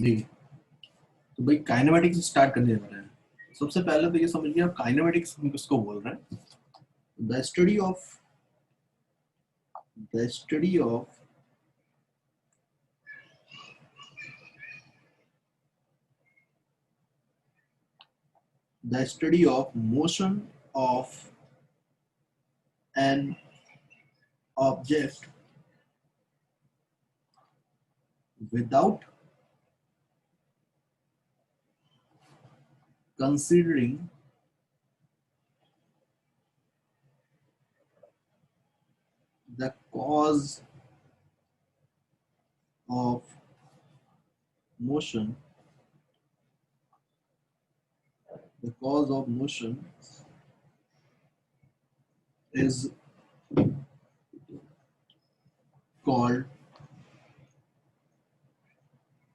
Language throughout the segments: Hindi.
देखिए, तो भाई काइनेमेटिक्स स्टार्ट करने वाले हैं। सबसे पहले तो ये समझिए आप काइनेमेटिक्स हम किसको बोल रहे हैं। The study of the study of the study of motion of an object without considering the cause of motion. The cause of motion is called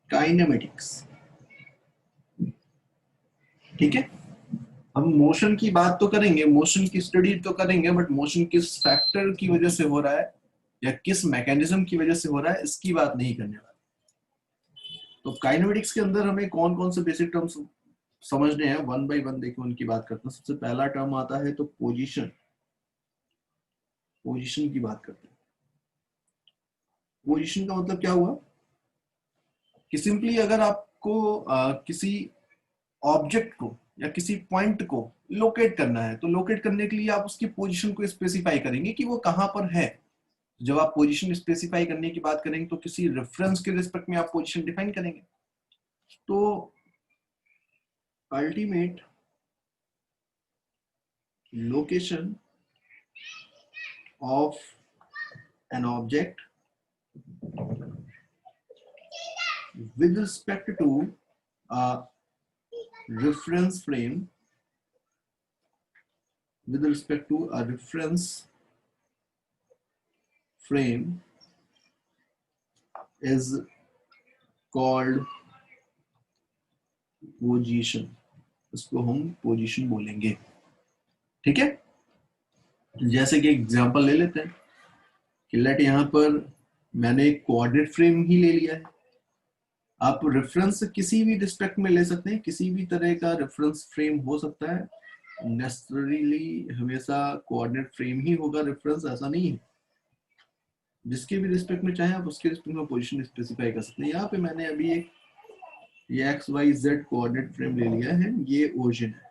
kinematics. ठीक है, हम मोशन की बात तो करेंगे, मोशन की स्टडी तो करेंगे, बट मोशन किस फैक्टर की वजह से हो रहा है या किस मैकेनिज्म की वजह से हो रहा है इसकी बात नहीं करने वाले। तो काइनेमेटिक्स के अंदर हमें कौन कौन से बेसिक टर्म्स समझने हैं, वन बाय वन देखिए उनकी बात करते हैं। सबसे पहला टर्म आता है तो पोजीशन। पोजीशन की बात करते हैं। पोजीशन का मतलब क्या हुआ कि सिंपली अगर आपको किसी ऑब्जेक्ट को या किसी पॉइंट को लोकेट करना है, तो लोकेट करने के लिए आप उसकी पोजीशन को स्पेसिफाई करेंगे कि वो कहां पर है। जब आप पोजीशन स्पेसिफाई करने की बात करेंगे तो किसी रेफरेंस के रिस्पेक्ट में आप पोजीशन डिफाइन करेंगे। तो ultimate location of an object with respect to a reference frame is called position। इसको हम पोजीशन बोलेंगे। ठीक है, जैसे कि एग्जांपल ले लेते हैं कि लेट यहां पर मैंने एक कोऑर्डिनेट फ्रेम ही ले लिया है। आप रेफरेंस किसी भी रिस्पेक्ट में ले सकते हैं, किसी भी तरह का रेफरेंस फ्रेम हो सकता है, नेसेसरीली हमेशा कोऑर्डिनेट फ्रेम ही होगा रेफरेंस, ऐसा नहीं है। जिसके भी रिस्पेक्ट में चाहे आप उसके रिस्पेक्ट में पोजीशन स्पेसिफाई कर सकते हैं। यहाँ पे मैंने अभी एक ये XYZ कोऑर्डिनेट फ्रेम ले लिया है, ये ओरिजिन है।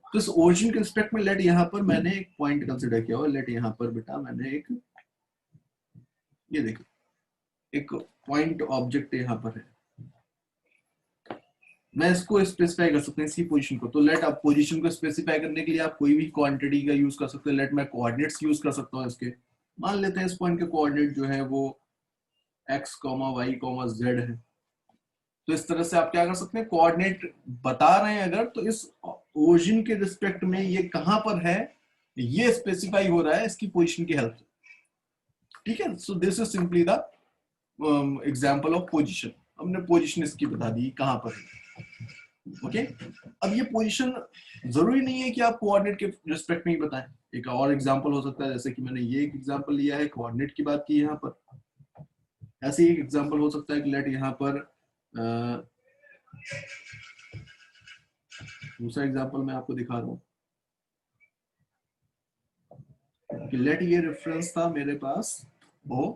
तो इस ओरिजिन के रिस्पेक्ट में लेट यहाँ पर मैंने एक पॉइंट कंसिडर किया, और लेट यहाँ पर बेटा मैंने एक ये देखो एक पॉइंट ऑब्जेक्ट यहाँ पर है, मैं इसको स्पेसिफाई कर सकते हैं इसकी पोजीशन को। तो लेट आप पोजीशन को स्पेसिफाई करने के लिए आप कोई भी क्वांटिटी का यूज कर सकते हैं। लेट मैं कोऑर्डिनेट्स यूज कर सकता हूँ इसके। मान लेते हैं इस पॉइंट के कोऑर्डिनेट जो है वो x, y, z है। तो इस तरह से आप क्या कर सकते हैं, कोऑर्डिनेट बता रहे हैं अगर, तो इस ओरिजिन के रिस्पेक्ट में ये कहां पर है ये स्पेसिफाई हो रहा है इसकी पोजीशन की हेल्प से। ठीक है, so this is simply the example of position. हमने पोजीशन इसकी बता दी कहां पर है। ओके, अब ये पोजीशन जरूरी नहीं है कि आप कोऑर्डिनेट के रिस्पेक्ट में ही बताएं। एक और एग्जांपल हो सकता है, जैसे कि मैंने ये एक एग्जांपल लिया है, कोऑर्डिनेट की बात की यहाँ पर। ऐसे ही एक एग्जांपल हो सकता है कि लेट यहाँ पर दूसरा एग्जांपल मैं आपको दिखा रहा हूँ कि लेट ये रेफरेंस था मेरे पास O,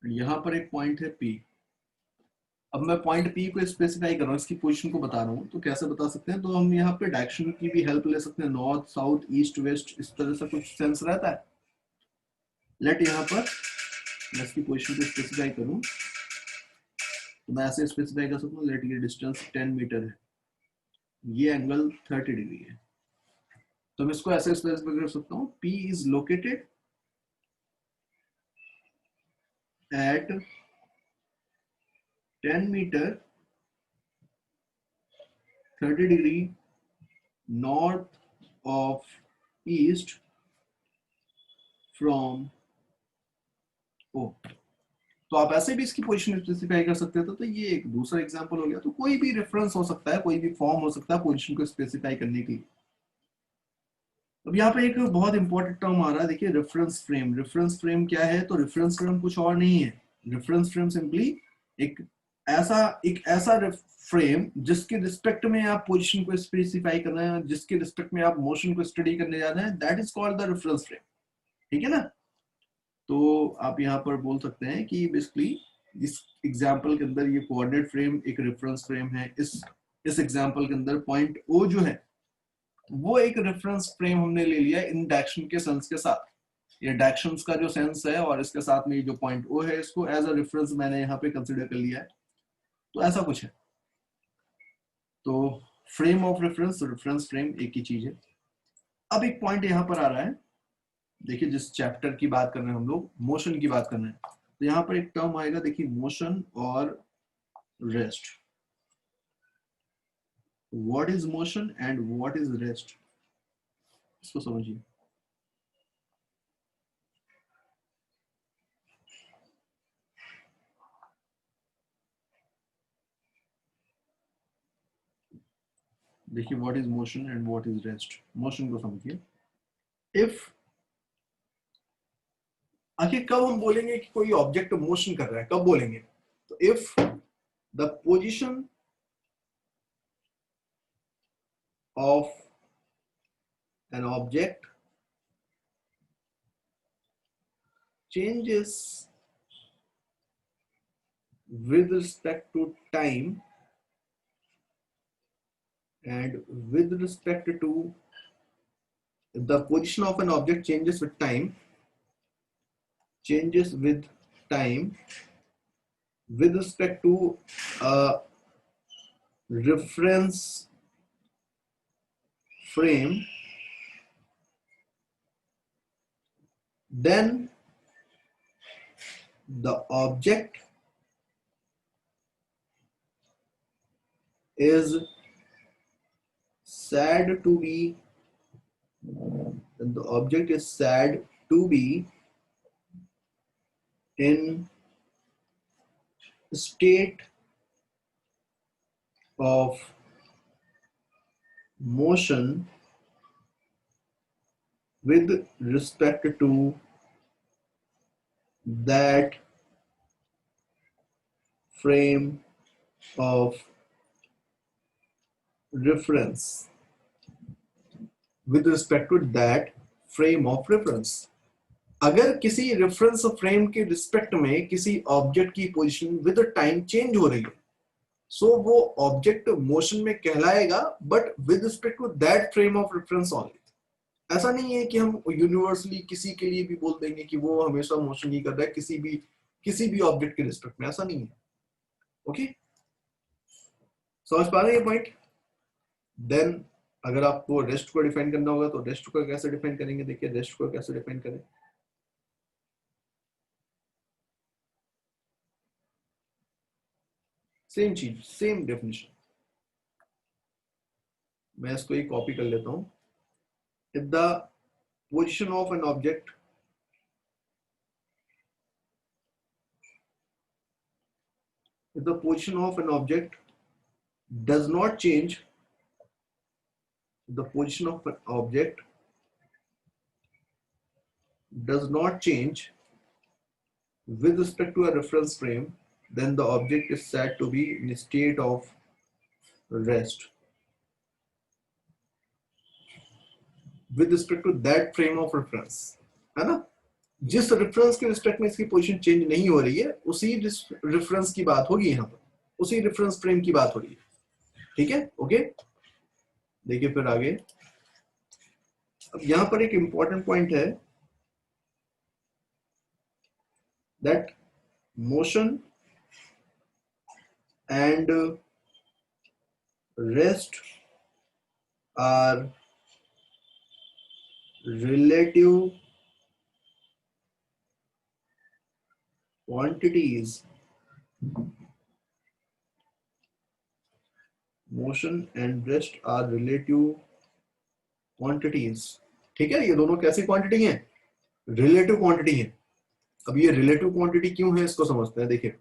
यहाँ पर एक पॉइंट है P। अब मैं पॉइंट P को स्पेसिफाई कर रहा हूँ, इसकी पोजीशन को बता रहा हूँ। तो कैसे बता सकते हैं, तो हम यहाँ पे डायरेक्शन की भी हेल्प ले सकते हैं, नॉर्थ, साउथ, ईस्ट, वेस्ट, इस तरह से कुछ सेंस रहता है। लेट यहाँ पर मैं इसकी पोजीशन को स्पेसिफाई करूँ तो मैं ऐसे स्पेसिफाई कर सकता हूँ, लेट ये डिस्टेंस 10 मीटर है, ये एंगल 30 डिग्री है। तो मैं इसको ऐसे स्पेसिफाई कर सकता हूँ, P is located at 10 metre 30 degree north of east from O। तो आप ऐसे भी इसकी पोजीशन स्पेसिफाई कर सकते थे। तो ये एक दूसरा एग्जांपल हो गया। तो कोई भी रेफरेंस हो सकता है, कोई भी फॉर्म हो सकता है पोजीशन को स्पेसिफाई करने के लिए। अब यहाँ पे एक बहुत इंपॉर्टेंट टर्म आ रहा है, देखिए रेफरेंस फ्रेम। रेफरेंस फ्रेम क्या है, तो रेफरेंस फ्रेम कुछ और नहीं है। रेफरेंस फ्रेम सिंपली एक एक ऐसा फ्रेम जिसके रिस्पेक्ट में आप पोजीशन को स्पेसिफाई कर रहे हैं, जिसके रिस्पेक्ट में आप मोशन को स्टडी करने जा रहे हैं, that is called the reference frame. ठीक है ना? तो आप यहाँ पर बोल सकते हैं कि बेसिकली इस एग्जाम्पल के अंदर ये कोऑर्डिनेट फ्रेम एक रेफरेंस फ्रेम है। इस एग्जाम्पल के अंदर पॉइंट ओ जो है वो एक रेफरेंस फ्रेम हमने ले लिया इन डायरेक्शन के सेंस के साथ। ये डायरेक्शंस का जो सेंस है और इसके साथ में जो पॉइंट ओ है, इसको एज अ रेफरेंस मैंने यहाँ पे कंसिडर कर लिया है। तो ऐसा कुछ है। तो frame of reference, reference frame एक ही चीज है। अब एक पॉइंट यहाँ पर आ रहा है, देखिए जिस चैप्टर की बात कर रहे हैं हम लोग, मोशन की बात कर रहे हैं, तो यहाँ पर एक टर्म आएगा, देखिए मोशन और rest. What is motion and what is rest, इसको समझिए। देखिए what is motion and what is rest. Motion को समझिए। इफ आखिर कब हम बोलेंगे कि कोई ऑब्जेक्ट मोशन कर रहा है, कब बोलेंगे? तो if the position of an object changes with respect to time and with respect to the position of an object changes with time with respect to a reference frame, then the object is said to be in state of motion with respect to that frame of reference, with respect to that frame of reference। अगर किसी रेफरेंस फ्रेम के रिस्पेक्ट में किसी ऑब्जेक्ट की पोजीशन विद टाइम चेंज हो रही है, सो वो ऑब्जेक्ट मोशन में कहलाएगा, but with respect to that frame of reference only. ऐसा नहीं है कि हम यूनिवर्सली किसी के लिए भी बोल देंगे कि वो हमेशा मोशन ही कर रहा है किसी भी ऑब्जेक्ट के रिस्पेक्ट में, ऐसा नहीं है। ओके, समझ पा रहे हैं ये पॉइंट? देन अगर आपको रेस्ट को डिफाइन करना होगा तो रेस्ट को कैसे डिफाइन करेंगे? देखिए रेस्ट को कैसे डिफाइन करें। सेम चीज, सेम डेफिनेशन। मैं इसको ही कॉपी कर लेता हूं। If the position of an object does not change, the position of an object does not change with respect to a reference frame, then the object is said to be in a state of rest with respect to that frame of reference, है ना? जिस रेफरेंस के रिस्पेक्ट में इसकी पोजीशन चेंज नहीं हो रही है, उसी रेफरेंस की बात होगी यहाँ पर, उसी रेफरेंस फ्रेम की बात हो रही है। ठीक है, ओके। देखिए फिर आगे, अब यहाँ पर एक इंपॉर्टेंट पॉइंट है, that motion and rest are relative quantities। motion and rest are relative quantities। ठीक है, ये दोनों कैसी क्वांटिटी हैं? रिलेटिव क्वांटिटी है। अब ये रिलेटिव क्वांटिटी क्यों है, इसको समझते हैं। देखिए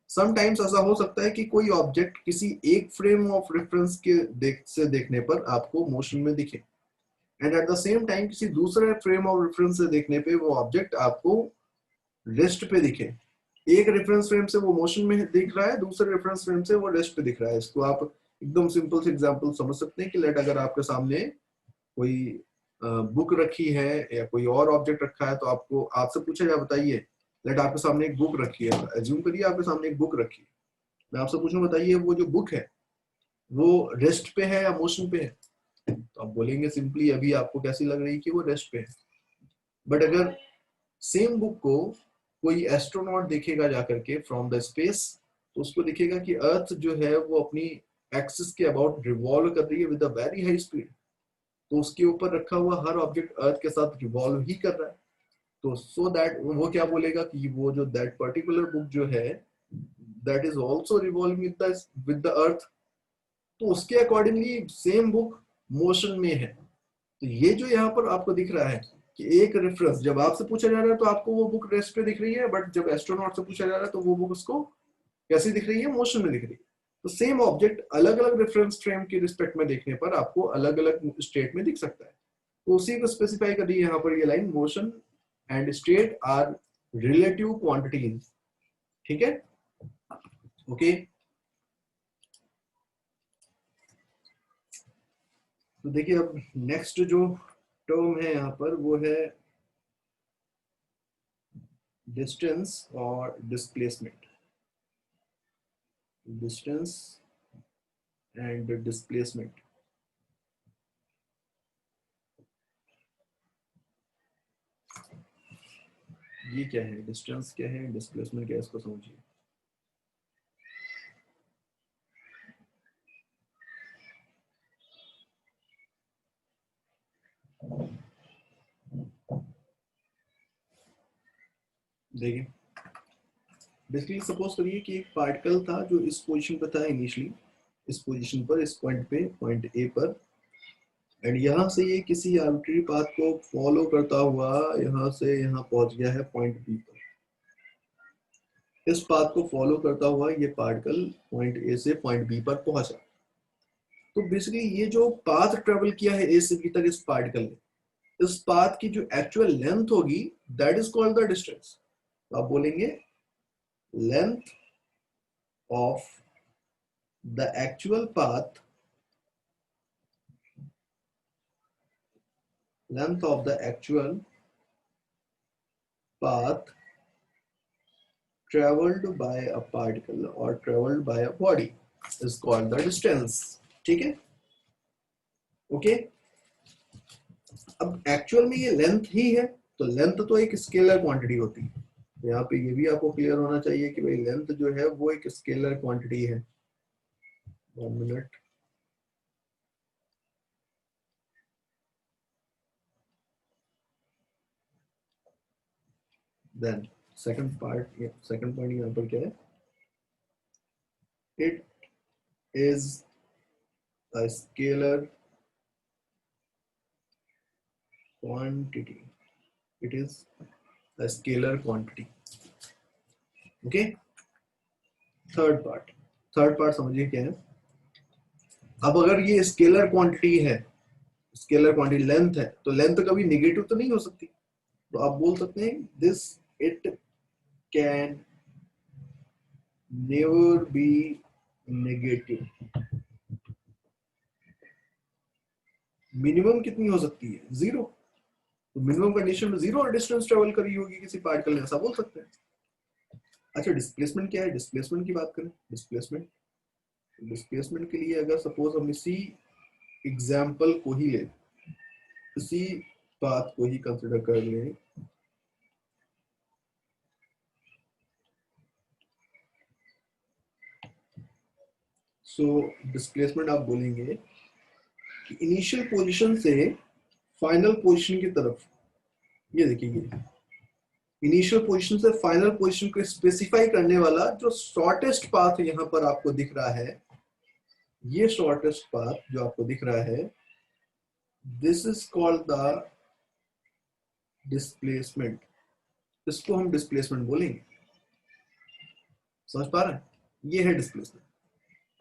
समटाइम्स ऐसा हो सकता है कि कोई ऑब्जेक्ट किसी एक फ्रेम ऑफ रेफरेंस से देखने पर आपको मोशन में दिखे, and at the same time किसी दूसरे फ्रेम ऑफ रेफरेंस से देखने पे वो ऑब्जेक्ट आपको रेस्ट पे दिखे। एक रेफरेंस फ्रेम से वो मोशन में दिख रहा है, दूसरे रेफरेंस फ्रेम से वो रेस्ट पे दिख रहा है। इसको आप एकदम सिंपल से एग्जांपल समझ सकते हैं कि लेट अगर आपके सामने कोई बुक रखी है या कोई और ऑब्जेक्ट रखा है, तो आपको आपसे पूछा जाए बताइए, लेट आपके सामने एक बुक रखी है, एज्यूम करिए आपके सामने एक बुक रखी है, मैं आपसे पूछूं बताइए वो जो बुक है वो रेस्ट पे है या मोशन पे है? तो आप बोलेंगे सिंपली अभी आपको कैसी लग रही है कि वो रेस्ट पे है। बट अगर सेम बुक को कोई एस्ट्रोनॉट देखेगा जाकर के फ्रॉम द स्पेस, तो उसको दिखेगा कि अर्थ जो है वो अपनी एक्सिस के अबाउट रिवॉल्व कर रही है with a very high speed. तो उसके ऊपर रखा हुआ हर ऑब्जेक्ट अर्थ के साथ रिवॉल्व ही कर रहा है। तो सो दैट वो क्या बोलेगा कि वो जो दैट पर्टिकुलर बुक जो है that is also revolving with the earth. तो उसके अकॉर्डिंगली सेम बुक मोशन में है। तो ये जो यहाँ पर आपको दिख रहा है कि एक रेफरेंस जब आपसे पूछा जा रहा है तो आपको वो बुक रेस्ट पे दिख रही है, बट जब एस्ट्रोनॉट से पूछा जा रहा है तो वो बुक उसको कैसी दिख रही है, मोशन में दिख रही है। तो सेम ऑब्जेक्ट अलग अलग रेफरेंस फ्रेम के रिस्पेक्ट में देखने पर आपको अलग अलग स्टेट में दिख सकता है। तो उसी को स्पेसिफाई कर रही है यहाँ पर ये line, motion and state are relative quantities. ठीक है, ओके। तो देखिए अब नेक्स्ट जो टर्म है यहाँ पर वो है डिस्टेंस और डिस्प्लेसमेंट। Distance and displacement. ये क्या है, डिस्टेंस क्या है, डिस्प्लेसमेंट क्या है, इसको समझिए। देखिए बेसिकली सपोज करिए कि एक पार्टिकल था जो इस पोजीशन पर था इनिशियली, इस पोजीशन पर, इस पॉइंट पे, पॉइंट ए पर, एंड यहाँ से ये किसी आर्बिट्ररी पाथ को फॉलो करता हुआ यहाँ से यहाँ पहुंच गया है पॉइंट बी पर। इस पाथ को फॉलो करता हुआ ये पार्टिकल पॉइंट ए से पॉइंट बी पर पहुंचा। तो बेसिकली ये जो पाथ ट्रेवल किया है ए से बी तक इस पार्टिकल ने, इस पाथ की जो एक्चुअल लेंथ होगी that is called the distance. तो आप बोलेंगे length of the actual path, length of the actual path traveled by a particle or traveled by a body is called the distance। ठीक है, ओके। अब एक्चुअल में ये लेंथ ही है, तो लेंथ तो एक स्केलर क्वांटिटी होती है। तो यहाँ पे ये भी आपको क्लियर होना चाहिए कि भाई लेंथ जो है वो एक स्केलर क्वांटिटी है। 1 मिनट। देन सेकंड पॉइंट यहाँ पर क्या है, it is a scalar quantity, it is a scalar quantity। Okay, third part समझिए क्या है। अब अगर ये स्केलर क्वांटिटी है, स्केलर क्वांटिटी लेंथ है, तो लेंथ कभी निगेटिव तो नहीं हो सकती। तो आप बोल सकते हैं this it can never be negative. Minimum कितनी हो सकती है, 0। तो मिनिमम कंडीशन में 0 डिस्टेंस ट्रेवल करी होगी किसी पार्टिकल ने, ऐसा बोल सकते हैं। अच्छा डिस्प्लेसमेंट क्या है, डिस्प्लेसमेंट की बात करें। डिस्प्लेसमेंट के लिए अगर सपोज हम इसी एग्जाम्पल को ही ले, इसी बात को ही कंसिडर कर लें, सो डिस्प्लेसमेंट आप बोलेंगे कि इनिशियल पोजीशन से फाइनल पोजीशन की तरफ, ये देखिए इनिशियल पोजीशन से फाइनल पोजीशन को स्पेसिफाई करने वाला जो शॉर्टेस्ट पाथ यहाँ पर आपको दिख रहा है, ये शॉर्टेस्ट पाथ जो आपको दिख रहा है, this is called the displacement. इसको हम डिस्प्लेसमेंट बोलेंगे। समझ पा रहे हैं, ये है डिस्प्लेसमेंट।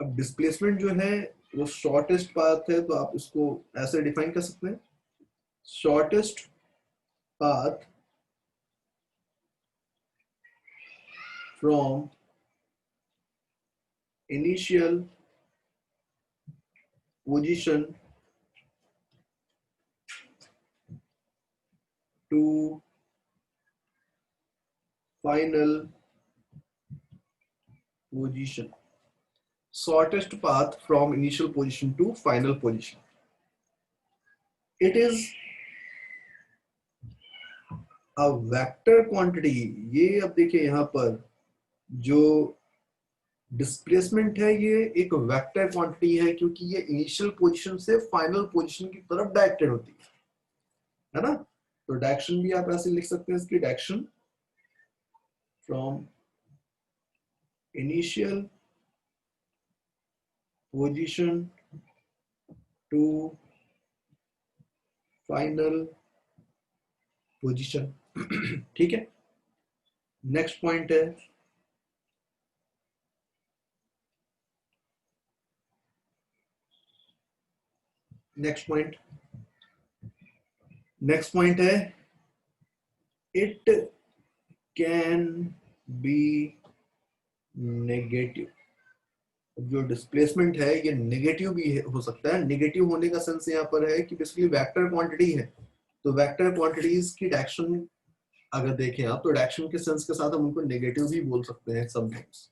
अब डिस्प्लेसमेंट जो है वो शॉर्टेस्ट पाथ है, तो आप इसको ऐसे डिफाइन कर सकते हैं, shortest path from initial position to final position. Shortest path from initial position to final position. It is a vector quantity. ये अब देखिए यहाँ पर जो डिस्प्लेसमेंट है ये एक वेक्टर क्वांटिटी है, क्योंकि ये इनिशियल पोजीशन से फाइनल पोजीशन की तरफ डायरेक्टेड होती है ना। तो डायरेक्शन भी आप ऐसे लिख सकते हैं इसकी, direction from initial position to final position. ठीक है, नेक्स्ट पॉइंट है नेक्स्ट पॉइंट है इट कैन बी नेगेटिव। जो डिस्प्लेसमेंट है ये नेगेटिव भी हो सकता है। नेगेटिव होने का सेंस यहाँ पर है कि बेसिकली वेक्टर क्वांटिटी है, तो वेक्टर क्वांटिटीज की डायरेक्शन अगर देखें आप, तो डायरेक्शन के सेंस के साथ हम उनको नेगेटिव भी बोल सकते हैं समटाइम्स।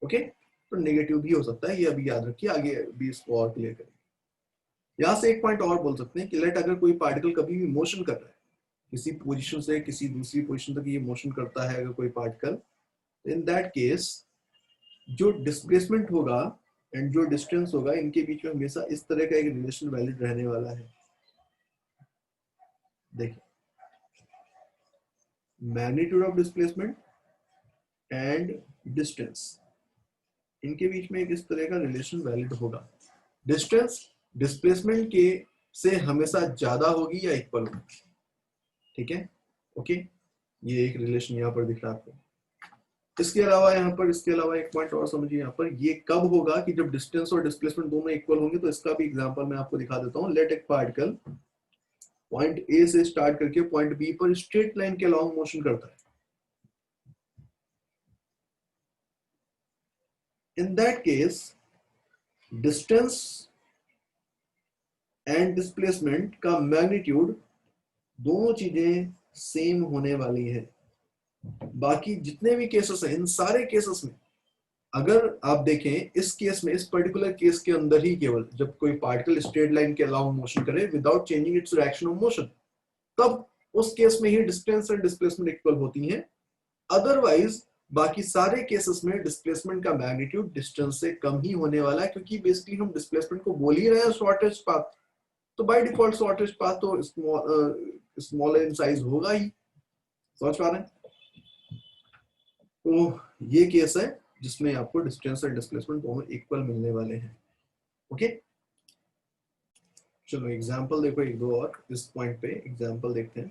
ओके, तो नेगेटिव भी हो सकता है, ये अभी याद रखिए, आगे भी इसको और क्लियर करेंगे। यहाँ से एक पॉइंट और बोल सकते हैं कि लेट अगर कोई पार्टिकल कभी भी मोशन कर रहा है किसी पोजीशन से किसी दूसरी पोजीशन तक, ये मोशन करता है अगर कोई पार्टिकल, इन दैट केस जो डिस्प्लेसमेंट होगा एंड जो डिस्टेंस होगा इनके बीच में हमेशा इस तरह का एक रिलेशन वैलिड रहने वाला है। देखिए, magnitude of displacement and distance, इनके बीच में एक इस तरह का रिलेशन वैलिड होगा। डिस्टेंस डिस्प्लेसमेंट के से हमेशा ज्यादा होगी या इक्वल होगी। ठीक है, ओके, ये एक रिलेशन यहाँ पर दिख रहा है आपको। इसके अलावा एक पॉइंट और समझिए, यहाँ पर ये कब होगा कि जब डिस्टेंस और डिस्प्लेसमेंट दोनों इक्वल होंगे। तो इसका भी एग्जांपल मैं आपको दिखा देता हूँ। लेट एक पार्टिकल पॉइंट ए से स्टार्ट करके पॉइंट बी पर स्ट्रेट लाइन के अलॉन्ग मोशन करता है। In that case distance and displacement का मैग्नीट्यूड दोनों चीजें सेम होने वाली है। बाकी जितने भी केसेस हैं, इन सारे केसेस में अगर आप देखें, इस केस में, इस पर्टिकुलर केस के अंदर ही केवल जब कोई पार्टिकल स्ट्रेट लाइन के अलॉन्ग मोशन करे without changing its direction of motion, तब उस केस में ही डिस्टेंस एंड डिस्प्लेसमेंट इक्वल होती हैं। अदरवाइज बाकी सारे केसेस में डिस्प्लेसमेंट का मैग्नीट्यूड डिस्टेंस से कम ही होने वाला है, क्योंकि बेसिकली हम डिस्प्लेसमेंट को बोल ही रहे हैं शॉर्टेस्ट पाथ। तो बाय डिफॉल्ट शॉर्टेस्ट पाथ तो स्मॉलर इन साइज होगा ही। समझ पा रहे हैं? तो ये केस है जिसमें आपको डिस्टेंस और डिस्प्लेसमेंट दोनों इक्वल मिलने वाले हैं। ओके, चलो एग्जांपल देखो एक दो और इस पॉइंट पे एग्जांपल देखते हैं।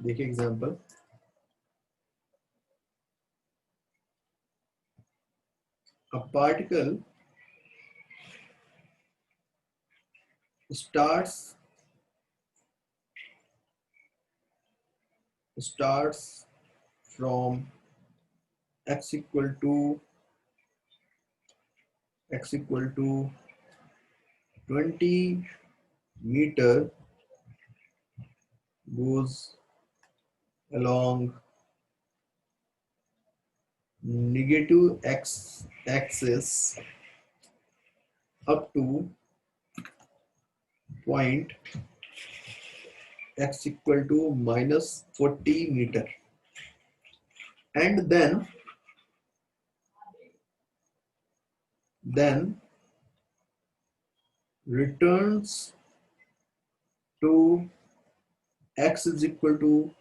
देखिए example, a particle starts from x equal to 20 meter, goes along negative x axis up to point x equal to minus 40 meter, and then returns to x is equal to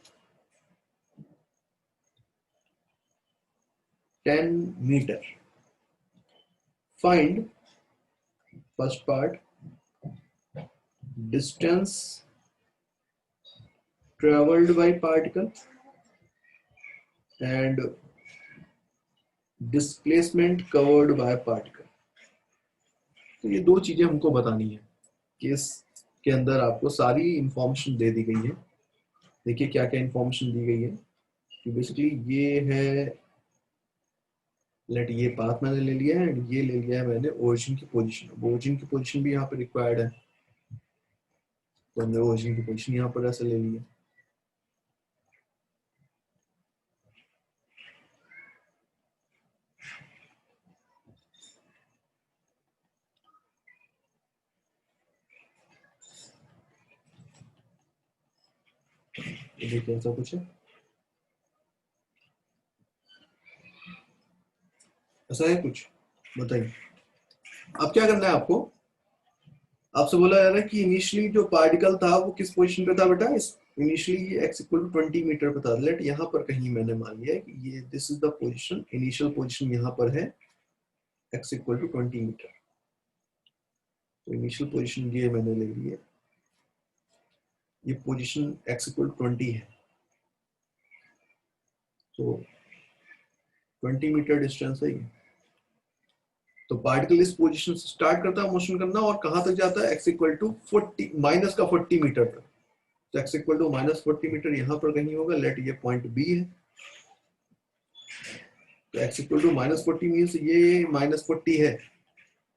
10 meter. Find first part, distance traveled by particle and displacement covered by particle. तो ये दो चीजें हमको बतानी है। केस के अंदर आपको सारी इंफॉर्मेशन दे दी गई है। देखिए क्या क्या इंफॉर्मेशन दी गई है कि बेसिकली ये है, लेट ये पाथ मैंने ले लिया है एंड ये ले लिया है मैंने ओरिजिन की पोजीशन। ओरिजिन की पोजीशन भी यहाँ पर रिक्वायर्ड है, तो हमने ओरिजिन की पोजीशन यहाँ पर ऐसे ले ली है। ये देखिए ऐसा कुछ है, ऐसा है कुछ, बताइए अब क्या करना है आपको। आपसे बोला जा रहा है कि इनिशियली जो पार्टिकल था वो किस पोजीशन पे था बेटा, इस initially x equal to 20 metre पे था। लेट यहाँ पर कहीं मैंने मान लिया है कि ये this is the position, initial position यहाँ पर है x इक्वल टू 20 मीटर। तो इनिशियल पोजीशन ये मैंने ले ली है, ये पोजीशन x इक्वल टू 20 है, तो 20 मीटर डिस्टेंस है ये। तो पार्टिकल इस पोजीशन से स्टार्ट करता है मोशन करना और कहां तक जाता है, x इक्वल टू 40 माइनस का 40 मीटर तक। तो x equal to minus 40 metre यहाँ पर कहीं होगा। लेट ये पॉइंट B है, तो x equal to minus 40 means ये माइनस 40 है,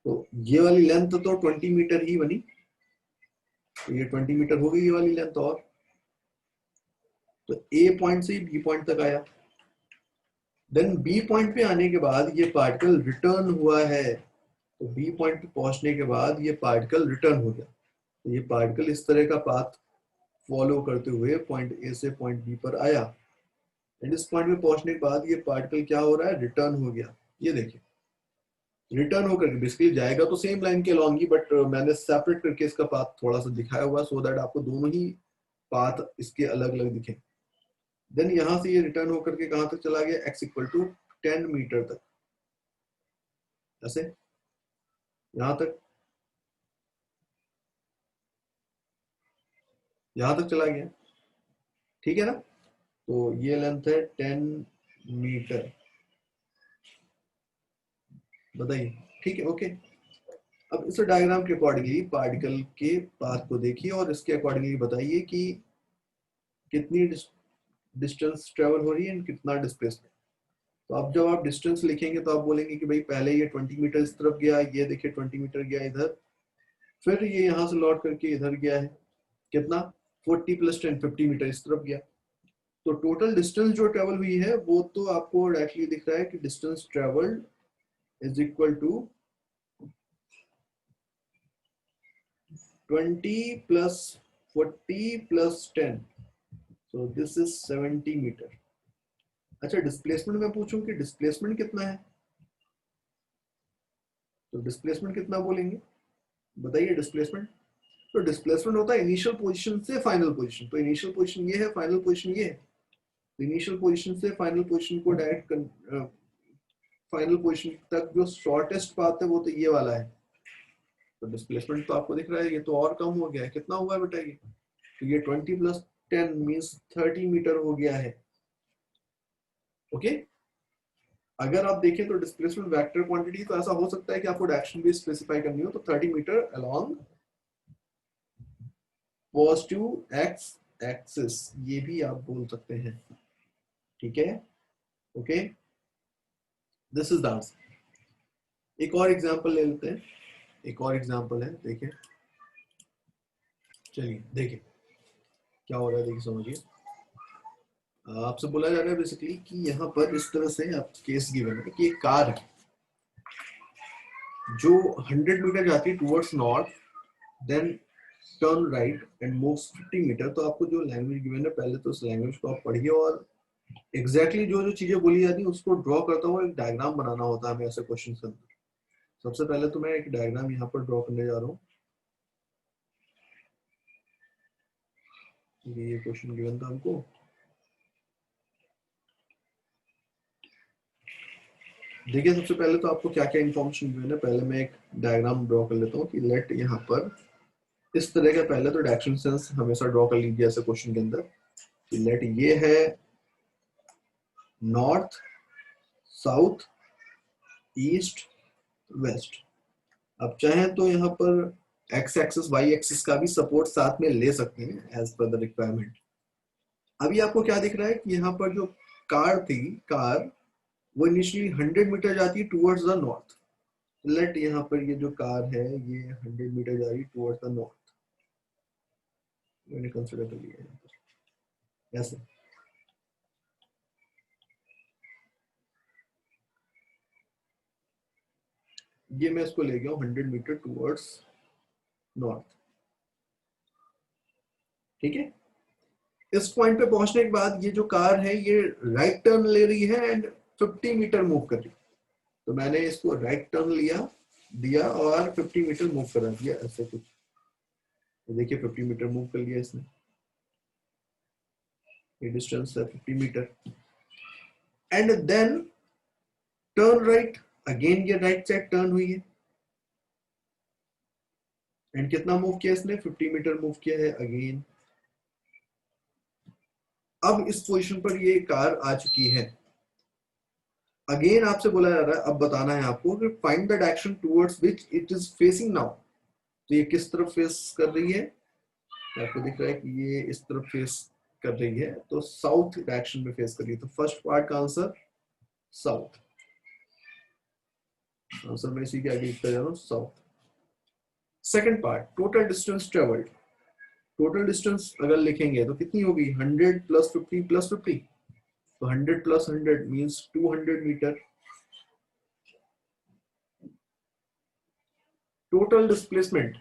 तो ये वाली लेंथ तो 20 मीटर ही बनी, तो ये 20 मीटर हो गई ये वाली लेंथ। और तो A पॉइंट से B पॉइंट तक आया, देन B पॉइंट पे आने के बाद ये पार्टिकल रिटर्न हुआ है, तो B पॉइंट पे पहुंचने के बाद ये पार्टिकल रिटर्न हो गया। तो ये पार्टिकल इस तरह का पाथ फॉलो करते हुए पॉइंट A से पॉइंट B पर आया, एंड इस पॉइंट पे पहुंचने के बाद ये पार्टिकल क्या हो रहा है, रिटर्न हो गया। ये देखिए रिटर्न होकर बेसिकली जाएगा तो सेम लाइन के अलॉन्ग ही, बट मैंने सेपरेट करके इसका पाथ थोड़ा सा दिखाया हुआ सो दैट आपको दोनों ही पाथ इसके अलग अलग दिखे। देन यहां से ये रिटर्न होकर के कहां तक चला गया, x इक्वल टू 10 मीटर तक, ऐसे यहां तक, यहां तक चला गया, ठीक है ना। तो ये लेंथ है 10 मीटर, बताइए ठीक है, ओके। अब इस डायग्राम के अकॉर्डिंगली पार्टिकल के पाथ को देखिए और इसके अकॉर्डिंगली बताइए कि कितनी डिस्टेंस ट्रेवल हो रही है एंड कितना डिस्प्लेसमेंट। तो अब जब आप डिस्टेंस लिखेंगे तो आप बोलेंगे कि भाई पहले ये 20 मीटर इस तरफ गया, ये देखिए 20 मीटर गया इधर, फिर ये यहाँ से लौट करके इधर गया है, कितना 40 प्लस 10 50 मीटर इस तरफ गया। तो टोटल डिस्टेंस जो ट्रेवल हुई है वो तो आपको डायरेक्टली दिख रहा है कि distance travelled is equal to 20 plus 40 plus 10, so this is 70 metre. अच्छा डिस्प्लेसमेंट में पूछूं कि डिस्प्लेसमेंट कितना है, तो डिस्प्लेसमेंट कितना बोलेंगे, बताइए डिस्प्लेसमेंट। तो डिस्प्लेसमेंट होता है इनिशियल पोजीशन से फाइनल पोजीशन, तो इनिशियल पोजीशन ये है, फाइनल पोजीशन ये है। तो इनिशियल पोजीशन से फाइनल पोजीशन को डायरेक्ट फाइनल पोजीशन तक जो शॉर्टेस्ट पाथ है वो तो ये वाला है। तो डिस्प्लेसमेंट तो आपको दिख रहा है, ये तो और कम हो गया है, कितना हुआ है बेटा ये, तो ये 20 प्लस 10 मीन्स 30 मीटर हो गया है, ओके। अगर आप देखें तो डिस्प्लेसमेंट वेक्टर क्वांटिटी, तो ऐसा हो सकता है कि आपको डायरेक्शन भी स्पेसिफाई करनी हो, तो 30 metre along positive X axis, ये भी आप बोल सकते हैं, ठीक है, okay. This is the answer. एक और एग्जांपल ले लेते हैं, एक और एग्जांपल है, देखिए चलिए देखिए क्या हो रहा है, देखिए समझिए। आपसे बोला जा रहा है बेसिकली कि यहाँ पर इस तरह से आप केस गिवन है कि एक कार है जो 100 मीटर जाती है towards north, then turn right and moves 50 metre. तो आपको जो लैंग्वेज गिवन है पहले तो उस लैंग्वेज को आप पढ़िए और एग्जैक्टली जो जो चीजें बोली जाती है उसको ड्रॉ करता हुआ एक डायग्राम बनाना होता है हमें ऐसे क्वेश्चन के अंदर। सबसे पहले तो मैं एक डायग्राम यहाँ पर ड्रॉ करने जा रहा हूँ, ये क्वेश्चन गिवन था हमको। देखिए सबसे पहले तो आपको क्या क्या इन्फॉर्मेशन गिवन है, पहले मैं एक डायग्राम ड्रॉ कर लेता हूँ कि लेट यहाँ पर इस तरह का, पहले तो डायरेक्शन सेंस हमेशा ड्रॉ कर लीजिए ऐसे क्वेश्चन के अंदर कि लेट ये है नॉर्थ साउथ ईस्ट वेस्ट। अब चाहें तो यहाँ पर एक्स एक्सिस वाई एक्सिस का भी सपोर्ट साथ में ले सकते हैं एज पर द रिक्वायरमेंट। अभी आपको क्या दिख रहा है कि यहाँ पर जो कार थी, कार वो इनिशियली 100 मीटर जाती है टुवर्ड्स द नॉर्थ। लेट यहाँ पर ये जो कार है ये 100 मीटर जा रही टुवर्ड्स द नॉर्थ, मैंने कंसिडर कर लिया यहाँ पर ऐसे। ये मैं इसको ले गया हूँ 100 मीटर टुवर्ड्स नॉर्थ, ठीक है। इस पॉइंट पे पहुंचने के बाद ये जो कार है ये राइट टर्न ले रही है एंड 50 मीटर मूव कर रही है। तो मैंने इसको राइट टर्न दिया और 50 मीटर मूव करा दिया ऐसे कुछ। तो देखिए 50 मीटर मूव कर लिया इसने, ये डिस्टेंस है 50 metre. And then turn right, again ये राइट साइड टर्न हुई है एंड कितना मूव किया इसने, 50 मीटर मूव किया है अगेन। अब इस पोजीशन पर ये कार आ चुकी है। अगेन आपसे बोला जा रहा है, अब बताना है आपको कि find the direction towards which it is facing now. तो ये किस तरफ फेस कर रही है, आपको दिख रहा है कि ये इस तरफ फेस कर रही है, तो साउथ डायरेक्शन में फेस कर रही है। तो फर्स्ट पार्ट का आंसर साउथ, आंसर में इसी के आगे लिखता जा रहा हूं south. Second part, total distance travelled. Total distance अगर लिखेंगे तो कितनी होगी, 100 प्लस 50 प्लस 50। तो 100 plus 100 means 200 metre. Total displacement,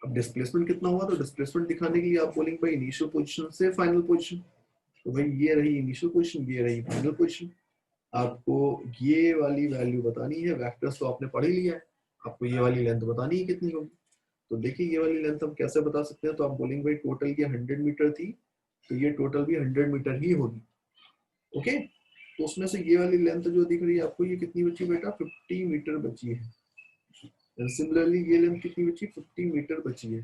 अब डिस्प्लेसमेंट कितना हुआ, तो डिस्प्लेसमेंट दिखाने के लिए आप बोलेंगे भाई इनिशियल पोजीशन से फाइनल पोजीशन। तो भाई ये रही इनिशियल पोजीशन, ये रही फाइनल पोजीशन। आपको ये वाली वैल्यू बतानी है, वेक्टर्स तो आपने पढ़ ही लिया है, आपको ये वाली लेंथ बतानी है कितनी होगी। तो देखिए ये वाली लेंथ हम कैसे बता सकते हैं, तो आप बोलेंगे भाई टोटल ये 100 मीटर थी, तो ये टोटल भी 100 मीटर ही होगी। ओके, तो उसमें से ये वाली लेंथ जो दिख रही है आपको, ये कितनी बची बेटा, 50 मीटर बची है। सिमिलरली ये लेंथ कितनी बची, 50 मीटर बची है।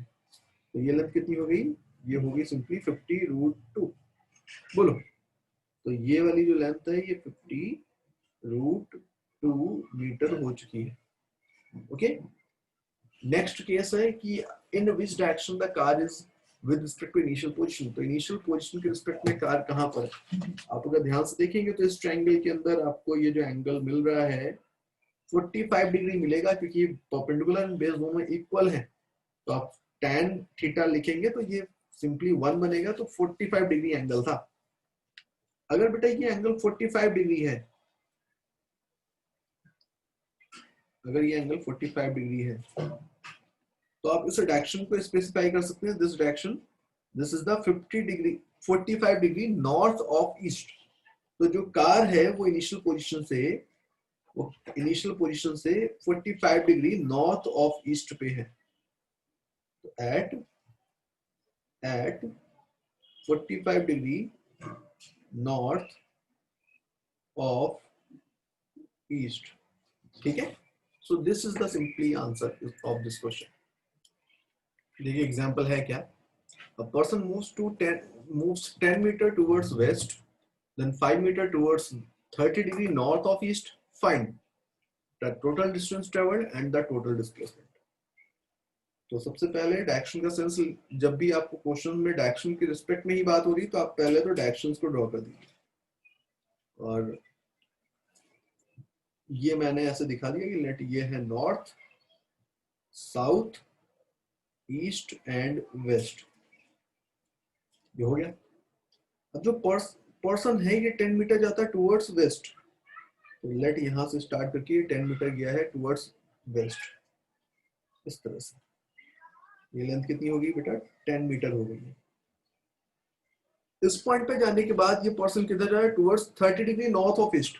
तो ये लेंथ कितनी हो गई, ये होगी सिंपली 50√2। बोलो, तो ये वाली जो लेंथ है ये 50√2 मीटर हो चुकी है। ओके, नेक्स्ट केस है कि in which direction the car is with respect to initial position. तो इनिशियल पोजीशन के रिस्पेक्ट में कार कहां पर है, आप अगर ध्यान से देखेंगे तो इस ट्रायंगल के अंदर आपको ये जो एंगल मिल रहा है 45 डिग्री मिलेगा, क्योंकि परपेंडिकुलर एंड बेस दोनों इक्वल है। तो आप tan थीटा लिखेंगे तो ये सिंपली 1 बनेगा, तो 45 डिग्री एंगल था। अगर बेटा ये एंगल 45 डिग्री है, अगर ये एंगल 45 डिग्री है, तो आप इस डायरेक्शन को स्पेसिफाई कर सकते हैं, this direction, this is the 45 degree north of east. तो जो कार है वो इनिशियल पोजीशन से 45 डिग्री नॉर्थ ऑफ ईस्ट पे है। तो at 45 degree north of east, ठीक है। So this is the simply answer of this question. देखिए एग्जांपल है क्या, a person moves 10 meter towards west, then 5 meter towards 30 degree north of east. Find the total distance traveled and the total displacement. तो सबसे पहले डायरेक्शन का सेंस, जब भी आपको क्वेश्चन में डायरेक्शन के रिस्पेक्ट में ही बात हो रही तो आप पहले तो डायरेक्शंस को ड्रॉ कर दीजिए। और ये मैंने ऐसे दिखा दिया कि लेट ये है north, south, east and west, ये हो गया। अब जो पर्सन है ये 10 मीटर जाता है टुवर्ड्स वेस्ट, तो लेट यहां से स्टार्ट करके 10 मीटर गया है टुवर्ड्स वेस्ट, इस तरह से। ये लेंथ कितनी होगी बेटा, 10 मीटर हो गई है। इस पॉइंट पे जाने के बाद ये पर्सन किधर जा रहा है, towards 30 degree north of east.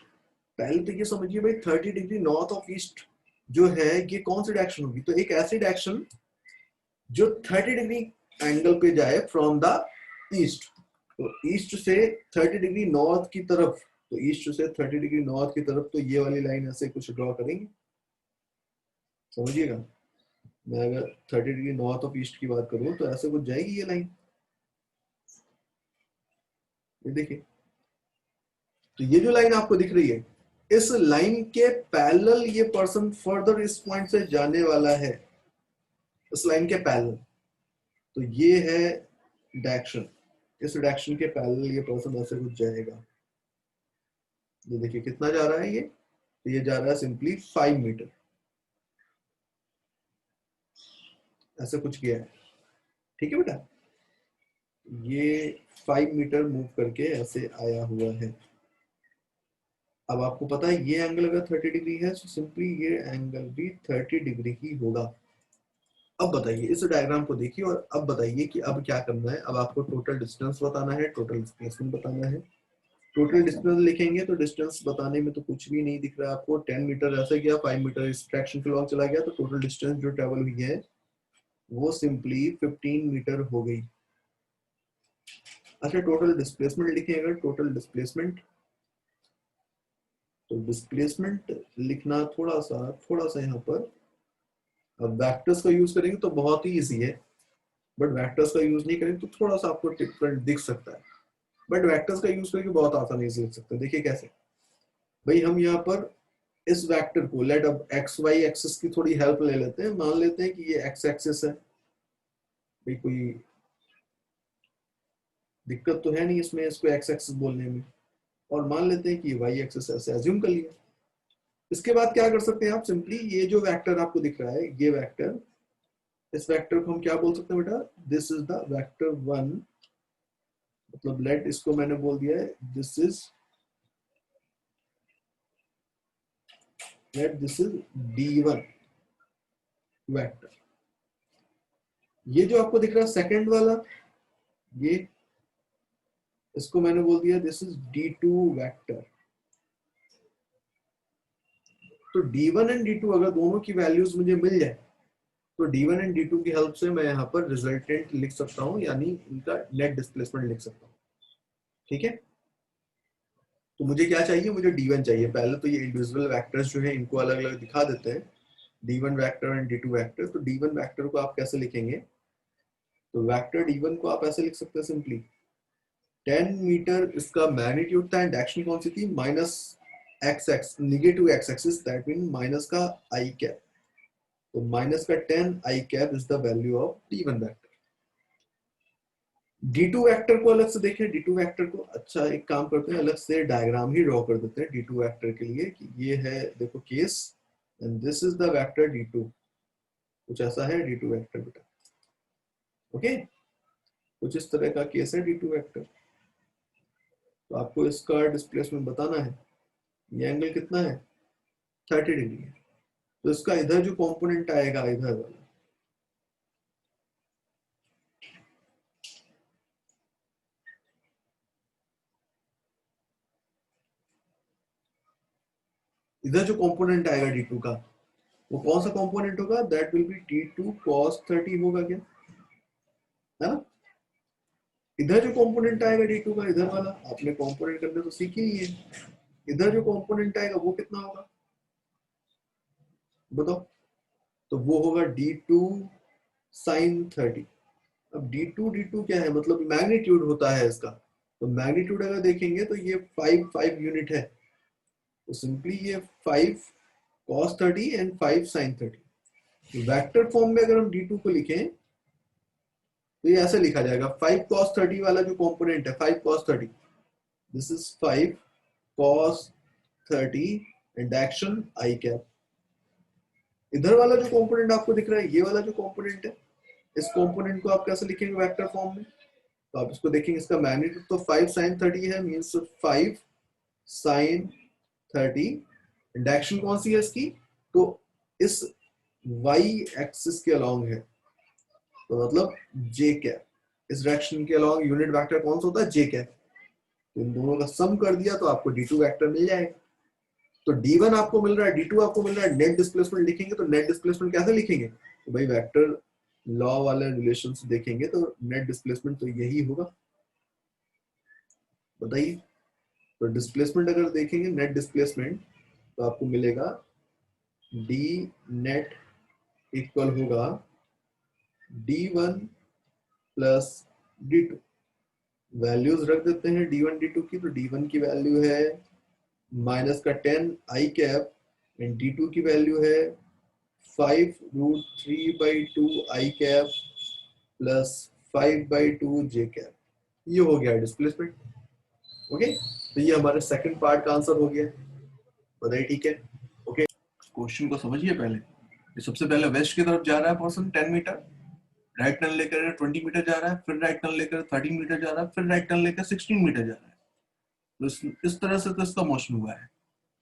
पहले तो ये समझिए भाई 30 डिग्री नॉर्थ ऑफ ईस्ट जो है ये कौन सी डायरेक्शन होगी, तो एक ऐसी डायरेक्शन जो 30 डिग्री एंगल पे जाए फ्रॉम द ईस्ट। तो ईस्ट से 30 डिग्री नॉर्थ की तरफ, तो ईस्ट से 30 डिग्री नॉर्थ की तरफ, तो ये वाली लाइन ऐसे कुछ ड्रॉ करेंगे, समझिएगा। मैं अगर 30 डिग्री नॉर्थ ऑफ ईस्ट की बात करूं तो ऐसे कुछ जाएगी ये लाइन, ये देखिए। तो ये जो लाइन आपको दिख रही है, इस लाइन के पैरेलल ये पर्सन फर्दर इस पॉइंट से जाने वाला है, इस लाइन के पैरेलल। तो ये है डायरेक्शन, इस डायरेक्शन के पैरेलल ये पर्सन ऐसे कुछ जाएगा। ये देखिए कितना जा रहा है ये, तो ये जा रहा है सिंपली 5 मीटर, ऐसे कुछ किया है। ठीक है बेटा, ये 5 मीटर मूव करके ऐसे आया हुआ है। अब आपको पता है ये एंगल अगर 30 डिग्री है तो सिंपली ये एंगल भी 30 डिग्री ही होगा। अब बताइए, इस डायग्राम को देखिए और अब बताइए कि अब क्या करना है। अब आपको टोटल डिस्टेंस बताना है, टोटल डिस्प्लेसमेंट बताना है। टोटल डिस्टेंस लिखेंगे तो डिस्टेंस बताने में तो कुछ भी नहीं दिख रहा है आपको। 10 मीटर ऐसे गया, 5 मीटर इस फ्रैक्शन के लॉन्ग चला गया, तो टोटल डिस्टेंस जो ट्रेवल हुई है वो सिंपली 15 मीटर हो गई। अच्छा, टोटल डिस्प्लेसमेंट लिखें अगर, टोटल डिस्प्लेसमेंट, तो डिस्प्लेसमेंट लिखना थोड़ा सा यहाँ पर, अब वेक्टर्स का यूज करेंगे तो बहुत ही इजी है, बट वेक्टर्स का यूज नहीं करेंगे तो थोड़ा सा आपको डिफरेंट दिख सकता है, बट वेक्टर्स का यूज करके बहुत आसानी से लिख सकते हैं। देखिए कैसे भाई, हम यहाँ पर इस वेक्टर को लेट, अब एक्स वाई एक्सिस की थोड़ी हेल्प ले लेते हैं। मान लेते हैं कि ये एक्स एक्सिस है भाई, कोई दिक्कत तो है नहीं इसमें इसको एक्स एक्सिस बोलने में, और मान लेते हैं कि ये वाई एक्सिस ऐसे एज्यूम कर लिया। इसके बाद क्या कर सकते हैं आप, सिंपली ये जो वेक्टर आपको दिख रहा है ये वेक्टर, इस वेक्टर को हम क्या बोल सकते हैं बेटा, दिस इज द वेक्टर 1, मतलब लेट इसको मैंने बोल दिया है this is, let this is D1 vector. ये जो आपको दिख रहा है सेकंड वाला, ये इसको मैंने बोल दिया दिस इज D2 वेक्टर। तो D1 एंड D2 अगर दोनों की वैल्यूज मुझे मिल जाए तो D1 एंड D2 की हेल्प से मैं यहाँ पर रिजल्टेंट लिख सकता हूँ, यानी इनका नेट डिस्प्लेसमेंट लिख सकता हूँ। ठीक है, तो मुझे क्या चाहिए, मुझे D1 चाहिए। पहले तो ये इंडिविजुअल वेक्टर्स जो है इनको अलग अलग दिखा देते हैं, D1 vector and D2 vector. तो D1 वेक्टर को आप कैसे लिखेंगे, तो वेक्टर D1 को आप ऐसे लिख सकते हैं सिंपली 10 मीटर इसका मैग्नीट्यूड था, एंड डायरेक्शन कौन सी थी, minus x x, negative x axis, that mean minus का आई कैप, तो माइनस का 10 i cap is the value of D1 vector. D2 vector को अलग से देखें, D2 वेक्टर को, अच्छा एक काम करते हैं, अलग से डायग्राम ही ड्रॉ कर देते हैं D2 वेक्टर के लिए, कि ये है देखो case, and this is the vector D2, कुछ ऐसा है D2 वेक्टर बेटा। ओके, कुछ इस तरह का केस है D2 वेक्टर। तो आपको इसका डिस्प्लेसमेंट बताना है, ये एंगल कितना है, 30 डिग्री है। तो इसका इधर जो कंपोनेंट आएगा, इधर वाला, इधर जो कंपोनेंट आएगा D2 का, वो कौन सा कंपोनेंट होगा, that will be D2 cos 30 होगा क्या, है ना। इधर जो कंपोनेंट आएगा D2 का, इधर वाला, आपने कंपोनेंट करने तो सीख ही है। इधर जो कंपोनेंट आएगा वो कितना होगा बताओ, तो वो होगा D2 sin 30। अब D2 क्या है, मतलब मैग्नीट्यूड होता है इसका, तो मैग्नीट्यूड अगर देखेंगे तो ये 5 यूनिट है, तो सिंपली ये 5 cos 30 and 5 sin 30। Vector form में अगर हम D2 को लिखें तो ये ऐसे लिखा जाएगा, 5 cos 30 वाला जो कंपोनेंट है 5 cos 30, this is 5 cos 30 and action I cap. इधर वाला जो कंपोनेंट आपको दिख रहा है, ये वाला जो कंपोनेंट है, इस कंपोनेंट को आप कैसे लिखेंगे वेक्टर फॉर्म में, तो आप इसको देखेंगे, इसका मैग्नीट्यूड तो 5 sin 30 है, मींस 5 sin 30, डायरेक्शन कौन सी है इसकी, तो इस y एक्सिस के अलोंग है, तो मतलब j कैप, इस डायरेक्शन के अलोंग यूनिट वेक्टर कौन सा होता है, j कैप। तो इन दोनों का सम कर दिया तो आपको D2 वेक्टर मिल जाएगा। तो D1 आपको मिल रहा है, D2 आपको मिल रहा है, नेट डिस्प्लेसमेंट लिखेंगे तो नेट डिस्प्लेसमेंट कैसे लिखेंगे, तो भाई वेक्टर लॉ वाले रिलेशन से देखेंगे तो नेट डिस्प्लेसमेंट तो यही होगा, बताइए। तो डिस्प्लेसमेंट अगर देखेंगे, नेट डिस्प्लेसमेंट, तो आपको मिलेगा डी नेट इक्वल होगा D1 प्लस D2। वैल्यूज रख देते हैं D1 D2 की, तो D1 की वैल्यू है माइनस का 10 आई कैप, एंड D2 की वैल्यू है 5√3/2 आई कैप प्लस 5/2 जे कैप। ये हो गया डिस्प्लेसमेंट। ओके, तो ये हमारे सेकंड पार्ट का आंसर हो गया। बताइए ठीक है। ओके, क्वेश्चन को समझिए पहले। ये सबसे पहले वेस्ट की तरफ जा रहा है पर्सन 10 मीटर, राइट टर्न लेकर 20 मीटर जा रहा है, फिर राइट टर्न लेकर 13 मीटर जा रहा है, फिर राइट टर्न लेकर 16 मीटर जा रहा है। तो इस तरह से तो इसका मोशन हुआ है।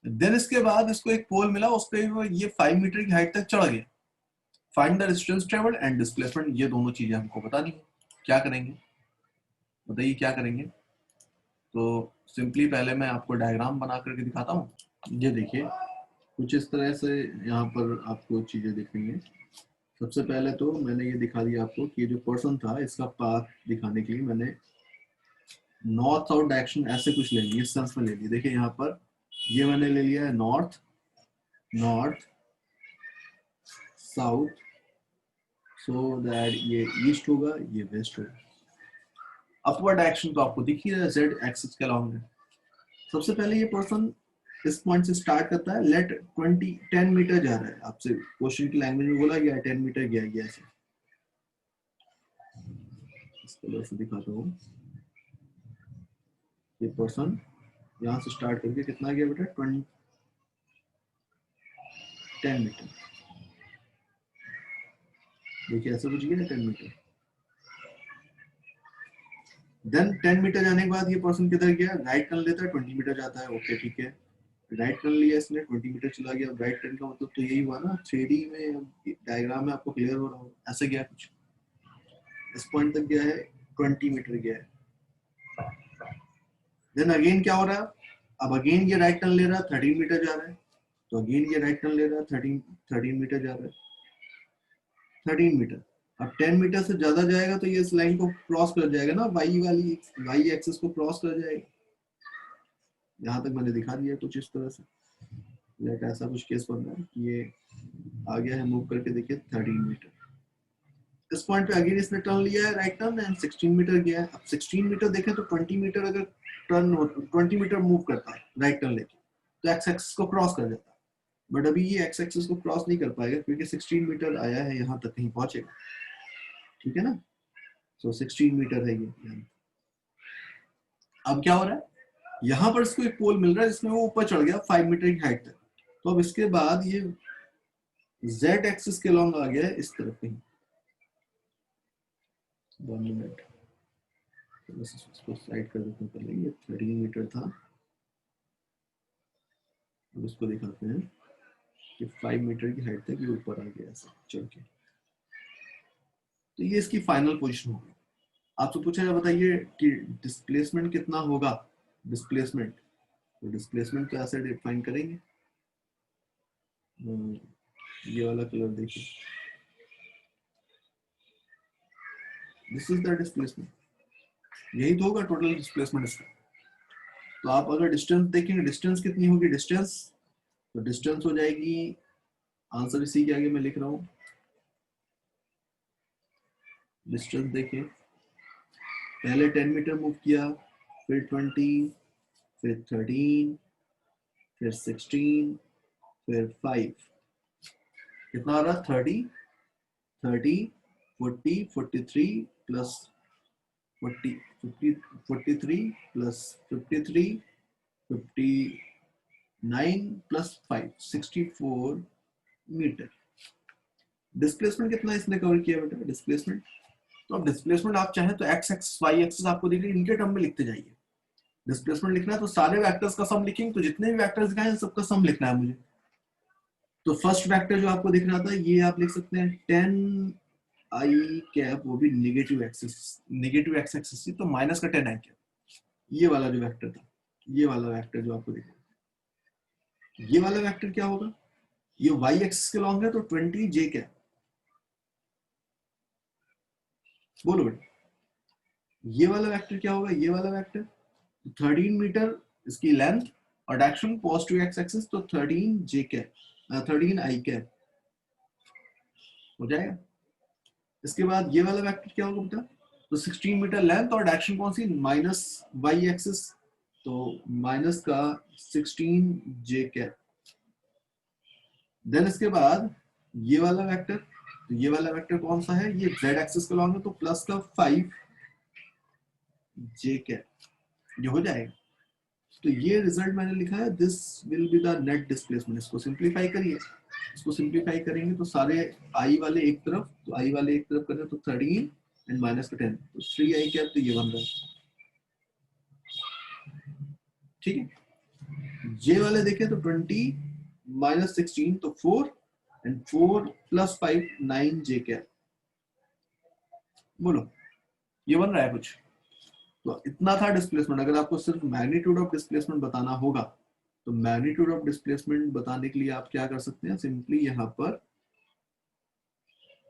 देन इसके बाद इसको एक पोल मिला, उस पे वो ये 5 मीटर की हाइट तक चढ़ गया। Find the distance travelled and displacement, ये दोनों चीजें हमको बतानी है। क्या करेंगे बताइए, क्या करेंगे? तो सिंपली पहले मैं आपको डायग्राम बना करके दिखाता हूँ। ये देखिए, कुछ इस तरह से यहाँ पर आपको चीजें दिखेंगे। सबसे पहले तो मैंने ये दिखा दिया आपको कि जो पर्सन था, इसका पाथ दिखाने के लिए मैंने नॉर्थ साउथ डायरेक्शन ऐसे कुछ ले लिया, इस सेंस में ले लिया। देखिए यहाँ पर ये मैंने ले लिया है north, north south, so that ये ईस्ट होगा, ये वेस्ट होगा। अपवर्ड डायरेक्शन तो आपको दिख ही रहा है, जेड एक्सिस के अलॉन्ग है। सबसे पहले ये पर्सन इस पॉइंट से स्टार्ट करता है, लेट 10 मीटर जा रहा है। आपसे क्वेश्चन की लैंग्वेज में बोला गया 10 मीटर गया ऐसे। इस तरह से दिखाता हूँ। ये पर्सन यहाँ से स्टार्ट करके कितना गया बेटा? 10 मीटर। देखिए ऐसे कुछ गया 10 मीटर। देन 10 मीटर जाने के बाद ये पर्सन किधर गया? राइट टर्न लेता है, 20 मीटर जाता है। ओके ठीक है, राइट टर्न लिया इसने, 20 मीटर चला गया। राइट टर्न का मतलब तो यही हुआ ना, 3D में डायग्राम में आपको क्लियर हो रहा होगा। ऐसे गया कुछ, इस पॉइंट तक गया है, 20 मीटर गया है। देन अगेन क्या हो रहा है? अब अगेन ये राइट टर्न ले रहा है, 13 मीटर जा रहा है। तो अगेन ये राइट टर्न ले रहा है, 13 मीटर जा रहा है, 13 मीटर। अब 10 मीटर से ज्यादा जाएगा तो ये इस लाइन को क्रॉस कर जाएगा ना, वाई एक्सिस को क्रॉस कर जाएगा। यहाँ तक मैंने दिखा दिया कुछ इस तरह से। लेट ऐसा कुछ केस बन रहा है कि ये आ गया है मूव करके, देखिए 13 मीटर। इस पॉइंट पे अगेन इसने टर्न लिया है राइट टर्न एंड 16 मीटर गया है। अब 16 मीटर देखें तो 20 मीटर अगर टर्न 20 मीटर मूव करता है राइट टर्न लेके, तो एक्स एक्सिस को क्रॉस कर जाता है। बट अभी ये एक्स एक्सिस को क्रॉस नहीं कर पाएगा क्योंकि 16 मीटर आया है, यहाँ तक कहीं पहुंचेगा। ठीक है ना? सो 16 मीटर है ये। अब क्या हो रहा है? यहाँ पर इसको एक पोल मिल रहा है जिसमें वो ऊपर चढ़ गया 5 मीटर की हाइट तक। तो अब इसके बाद ये जेड एक्सिस के लॉन्ग आ गया है इस तरफ कहीं। 1 मिनट, बस इसको साइड कर देते हैं पहले। ये 13 मीटर था, अब इसको दिखाते हैं कि 5 मीटर की हाइट तक ये ऊपर आ गया ऐसे चढ़ के। तो ये इसकी फाइनल पोजीशन होगी। आपसे पूछा जाए बताइए कि डिस्प्लेसमेंट कितना होगा? डिस्प्लेसमेंट, तो डिस्प्लेसमेंट तो ऐसे डिफाइन करेंगे। ये वाला कलर देखिए, दिस इज द डिस्प्लेसमेंट। यही तो होगा टोटल डिस्प्लेसमेंट इसका। तो आप अगर डिस्टेंस देखेंगे, डिस्टेंस कितनी होगी? डिस्टेंस, तो डिस्टेंस हो जाएगी, आंसर इसी के आगे मैं लिख रहा हूँ। डिस्टेंस देखिए, पहले 10 मीटर मूव किया, फिर 20, फिर 13, फिर 16, फिर 5। कितना आ रहा? 30, 40, 43 plus 40, 50, 43 plus 53, 59 plus 5, 64 metre. Displacement कितना इसने कवर किया बेटा? डिस्प्लेसमेंट, तो अब डिस्प्लेसमेंट आप चाहें तो एक्स एक्स वाई एक्सिस आपको दिख रही है, इनके टर्म में लिखते जाइए। डिस्प्लेसमेंट लिखना है तो सारे वेक्टर्स का सम लिखेंगे, तो जितने भी वेक्टर्स दिखाए सबका सम लिखना है मुझे। तो फर्स्ट वेक्टर जो आपको दिख रहा था ये आप लिख सकते हैं 10 आई कैप, वो भी negative axis, negative x axis थी तो माइनस का 10 आई कैप। ये वाला जो वेक्टर था, ये वाला वेक्टर जो आपको दिख रहा है, ये वाला वेक्टर क्या होगा? ये वाई एक्सिस के लॉन्ग है तो 20 जे कैप। बोलो बेटा, ये वाला वेक्टर क्या होगा? ये वाला वेक्टर 13 मीटर इसकी लेंथ और डायरेक्शन पॉजिटिव एक्स एक्सिस, तो 13 जे कैप, 13 आई कैप हो जाएगा। इसके बाद ये वाला वेक्टर क्या होगा बेटा? तो 16 मीटर लेंथ और डायरेक्शन कौन सी? माइनस वाई एक्सिस, तो माइनस का 16 जे कैप। देन इसके बाद ये वाला वेक्टर, तो ये वाला वेक्टर कौन सा है? ये जेड एक्सिस का लॉन्ग है तो प्लस का 5 जे कैप, ये हो जाएगा। तो ये रिजल्ट मैंने लिखा है, this will be the net displacement. इसको सिंप्लीफाई करिए, इसको सिंप्लीफाई करेंगे तो सारे आई वाले एक तरफ, तो आई वाले एक तरफ करें तो 13 एंड माइनस का 10, तो 3 आई कैप, तो ये बन रहा है। ठीक है, जे वाले देखें तो 20 माइनस 16 तो 4 एंड 4 प्लस 5 9 जे कैप। बोलो ये बन रहा है कुछ? तो इतना था डिस्प्लेसमेंट। अगर आपको सिर्फ मैग्नीट्यूड ऑफ डिस्प्लेसमेंट बताना होगा तो मैग्नीट्यूड ऑफ डिस्प्लेसमेंट बताने के लिए आप क्या कर सकते हैं, सिंपली यहाँ पर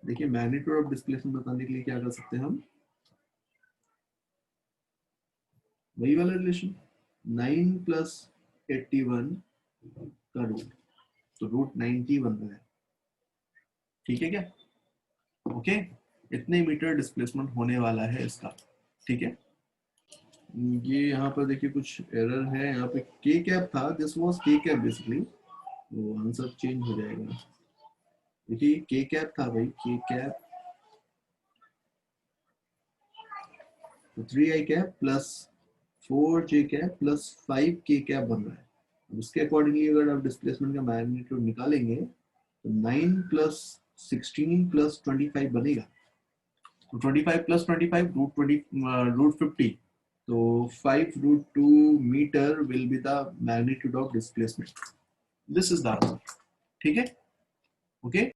देखिए, मैग्नीट्यूड ऑफ डिस्प्लेसमेंट बताने के लिए क्या कर सकते हैं हम, वही वाला रिलेशन, 9 प्लस 81 का रूट, तो रूट 90 बन रहा है। ठीक है क्या? ओके, इतने मीटर डिस्प्लेसमेंट होने वाला है इसका। ठीक है, ये यहाँ पर देखिए कुछ एरर है, यहाँ पे के कैप था, दिस वाज के कैप बेसिकली, वो आंसर चेंज हो जाएगा। देखिए के कैप था भाई, के कैप, तो 3 आई कैप प्लस 4 जे कैप प्लस 5 के कैप बन रहा है। उसके अकॉर्डिंगली अगर आप डिस्प्लेसमेंट का मैग्नीट्यूड निकालेंगे तो 9 प्लस 16 प्लस 25 बनेगा, तो 25 प्लस 25 रूट 50, तो 5 root 2 metre will be the magnitude of displacement. This is the answer. ठीक है, ओके।